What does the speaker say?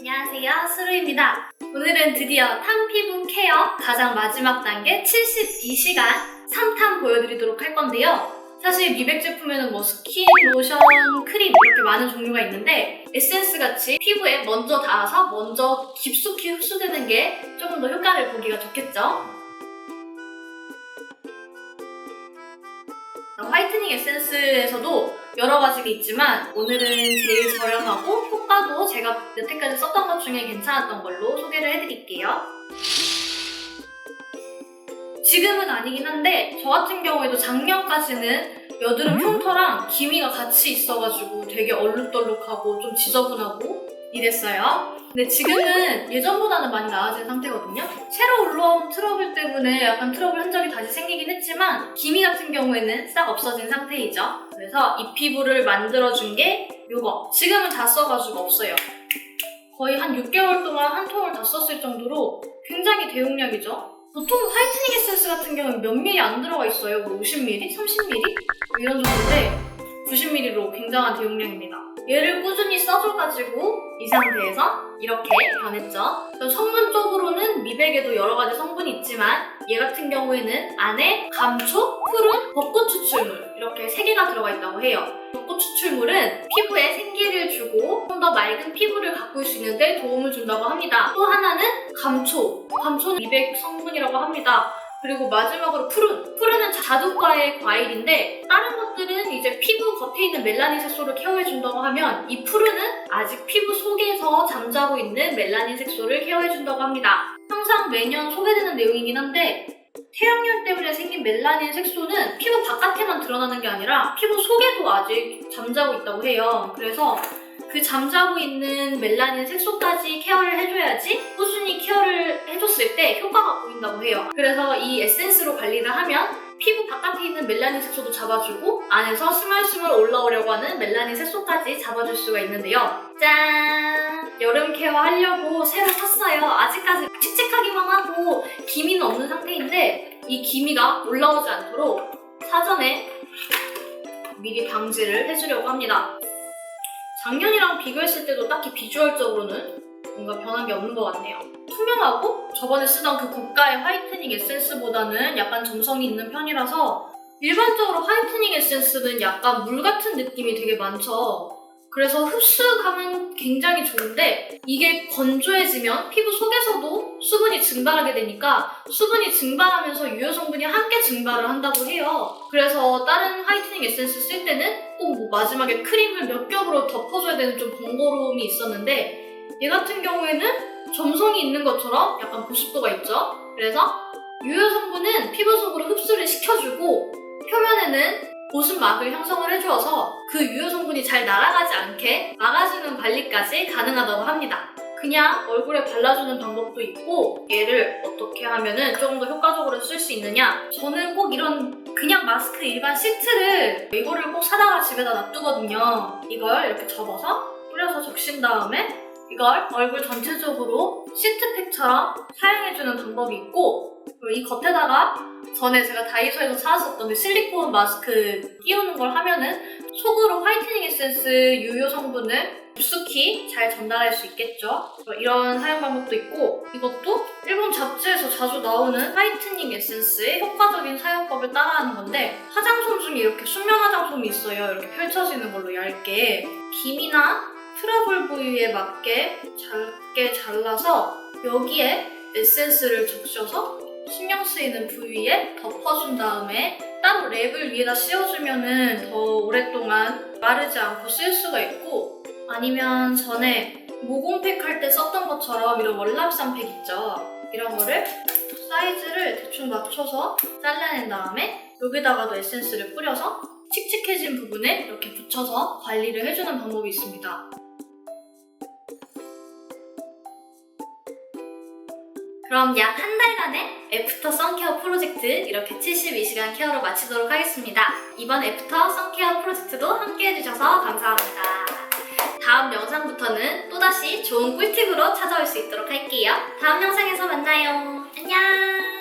안녕하세요, 수루입니다. 오늘은 드디어 탐피부 케어 가장 마지막 단계 72시간 3탐 보여드리도록 할 건데요. 사실 미백 제품에는 뭐 스킨, 로션, 크림 이렇게 많은 종류가 있는데 에센스 같이 피부에 먼저 닿아서 먼저 깊숙이 흡수되는 게 조금 더 효과를 보기가 좋겠죠. 화이트닝 에센스에서도 여러 가지가 있지만 오늘은 제일 저렴하고 효과도 제가 여태까지 썼던 것 중에 괜찮았던 걸로 소개를 해드릴게요. 지금은 아니긴 한데 저 같은 경우에도 작년까지는 여드름 흉터랑 기미가 같이 있어가지고 되게 얼룩덜룩하고 좀 지저분하고 이랬어요. 근데 지금은 예전보다는 많이 나아진 상태거든요. 새로 올라온 트러블 때문에 약간 트러블 흔적이 다시 생기긴 했지만 기미 같은 경우에는 싹 없어진 상태이죠. 그래서 이 피부를 만들어준 게 이거. 지금은 다 써가지고 없어요. 거의 한 6개월 동안 한 통을 다 썼을 정도로 굉장히 대용량이죠. 보통 화이트닝 에센스 같은 경우는 몇 ml 안 들어가 있어요. 뭐 50ml? 30ml? 이런 정도인데 90ml로 굉장한 대용량입니다. 얘를 꾸준히 써줘가지고 이 상태에서 이렇게 변했죠. 성분적으로는 미백에도 여러 가지 성분이 있지만 얘 같은 경우에는 안에 감초, 푸른, 벚꽃 추출물 이렇게 3개가 들어가 있다고 해요. 벚꽃 추출물은 피부에 생기를 주고 좀 더 맑은 피부를 가꿀 수 있는데 도움을 준다고 합니다. 또 하나는 감초. 감초는 미백 성분이라고 합니다. 그리고 마지막으로 푸른은 자두과의 과일인데 다른 것들은 이제 피부 겉에 있는 멜라닌 색소를 케어해준다고 하면 이 푸른은 아직 피부 속에서 잠자고 있는 멜라닌 색소를 케어해준다고 합니다. 항상 매년 소개되는 내용이긴 한데 태양열 때문에 생긴 멜라닌 색소는 피부 바깥에만 드러나는 게 아니라 피부 속에도 아직 잠자고 있다고 해요. 그래서 그 잠자고 있는 멜라닌 색소까지 케어를 해줘야지 꾸준히 케어를 해줬을 때 효과가 보인다고 해요. 그래서 이 에센스로 관리를 하면 피부 바깥에 있는 멜라닌 색소도 잡아주고 안에서 스멀스멀 올라오려고 하는 멜라닌 색소까지 잡아줄 수가 있는데요. 짠! 여름 케어 하려고 새로 샀어요. 아직까지 칙칙하기만 하고 기미는 없는 상태인데 이 기미가 올라오지 않도록 사전에 미리 방지를 해주려고 합니다. 작년이랑 비교했을 때도 딱히 비주얼적으로는 뭔가 변한 게 없는 것 같네요. 투명하고 저번에 쓰던 그 고가의 화이트닝 에센스보다는 약간 점성이 있는 편이라서 일반적으로 화이트닝 에센스는 약간 물 같은 느낌이 되게 많죠. 그래서 흡수감은 굉장히 좋은데 이게 건조해지면 피부 속에서도 수분이 증발하게 되니까 수분이 증발하면서 유효 성분이 함께 증발을 한다고 해요. 그래서 다른 화이트닝 에센스 쓸 때는 꼭 뭐 마지막에 크림을 몇 겹으로 덮어줘야 되는 좀 번거로움이 있었는데 얘 같은 경우에는 점성이 있는 것처럼 약간 보습도가 있죠. 그래서 유효 성분은 피부 속으로 흡수를 시켜주고 표면에는 보습막을 형성을 해주어서 그 유효 성분이 잘 날아가지 않게 막아주는 관리까지 가능하다고 합니다. 그냥 얼굴에 발라주는 방법도 있고 얘를 어떻게 하면은 조금 더 효과적으로 쓸 수 있느냐, 저는 꼭 이런 그냥 마스크 일반 시트를 이거를 꼭 사다가 집에다 놔두거든요. 이걸 이렇게 접어서 뿌려서 적신 다음에 이걸 얼굴 전체적으로 시트팩처럼 사용해주는 방법이 있고, 그리고 이 겉에다가 전에 제가 다이소에서 사왔었던 그 실리콘 마스크 끼우는 걸 하면은 속으로 화이트닝 에센스 유효 성분을 깊숙이 잘 전달할 수 있겠죠. 이런 사용 방법도 있고, 이것도 일본 잡지에서 자주 나오는 화이트닝 에센스의 효과적인 사용법을 따라하는 건데 화장솜 중에 이렇게 순면 화장솜이 있어요. 이렇게 펼쳐지는 걸로 얇게 기미나 트러블 부위에 맞게 작게 잘라서 여기에 에센스를 적셔서 신경 쓰이는 부위에 덮어준 다음에 따로 랩을 위에다 씌워주면 더 오랫동안 마르지 않고 쓸 수가 있고, 아니면 전에 모공팩 할 때 썼던 것처럼 이런 월남쌈팩 있죠? 이런 거를 사이즈를 대충 맞춰서 잘라낸 다음에 여기다가도 에센스를 뿌려서 칙칙해진 부분에 이렇게 붙여서 관리를 해주는 방법이 있습니다. 그럼 약 한 달간의 애프터 선케어 프로젝트 이렇게 72시간 케어로 마치도록 하겠습니다. 이번 애프터 선케어 프로젝트도 함께 해주셔서 감사합니다. 다음 영상부터는 또다시 좋은 꿀팁으로 찾아올 수 있도록 할게요. 다음 영상에서 만나요. 안녕!